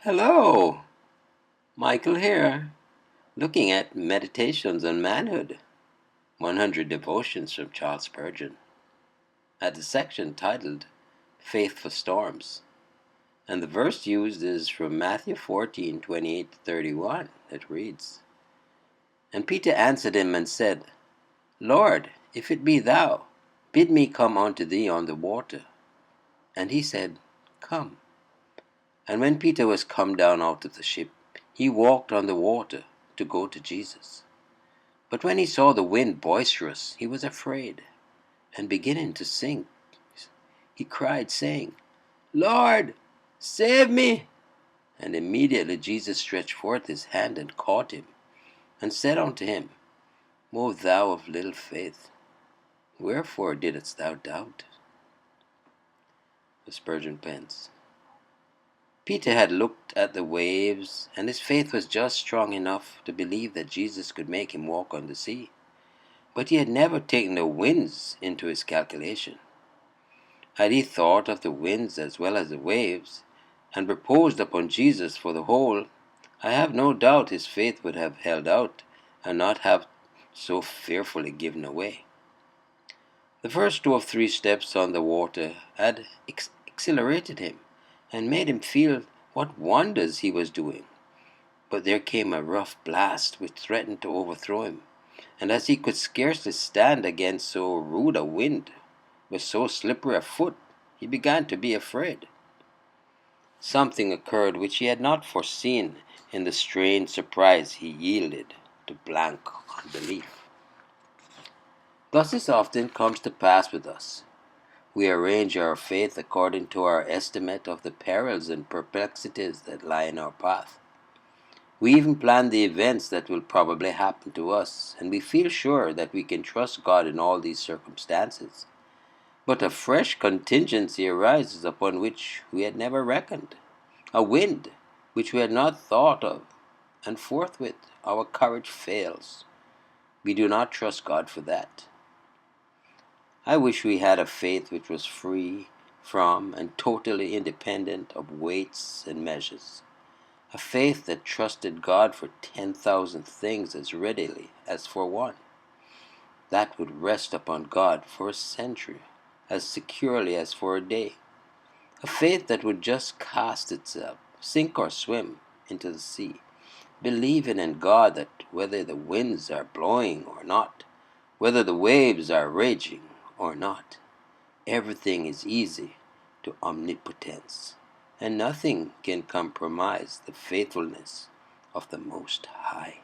Hello, Michael here, looking at Meditations on Manhood, 100 Devotions from Charles Spurgeon, at the section titled Faith for Storms. And the verse used is from Matthew 14:28-31. It reads, And Peter answered him and said, Lord, if it be thou, bid me come unto thee on the water. And he said, Come. And when Peter was come down out of the ship, he walked on the water to go to Jesus. But when he saw the wind boisterous, he was afraid, and beginning to sink, he cried, saying, Lord, save me! And immediately Jesus stretched forth his hand and caught him, and said unto him, O thou of little faith, wherefore didst thou doubt? The Spurgeon pens. Peter had looked at the waves, and his faith was just strong enough to believe that Jesus could make him walk on the sea. But he had never taken the winds into his calculation. Had he thought of the winds as well as the waves, and reposed upon Jesus for the whole, I have no doubt his faith would have held out and not have so fearfully given away. The first 2 or 3 steps on the water had exhilarated him and made him feel what wonders he was doing. But there came a rough blast which threatened to overthrow him, and as he could scarcely stand against so rude a wind, with so slippery a foot, he began to be afraid. Something occurred which he had not foreseen. In the strange surprise he yielded to blank unbelief. Thus it often comes to pass with us. We arrange our faith according to our estimate of the perils and perplexities that lie in our path. We even plan the events that will probably happen to us, and we feel sure that we can trust God in all these circumstances. But a fresh contingency arises upon which we had never reckoned, a wind which we had not thought of, and forthwith our courage fails. We do not trust God for that. I wish we had a faith which was free from and totally independent of weights and measures. A faith that trusted God for 10,000 things as readily as for one. That would rest upon God for a century as securely as for a day. A faith that would just cast itself, sink or swim, into the sea, believing in God that whether the winds are blowing or not, whether the waves are raging or not, everything is easy to omnipotence, and nothing can compromise the faithfulness of the Most High.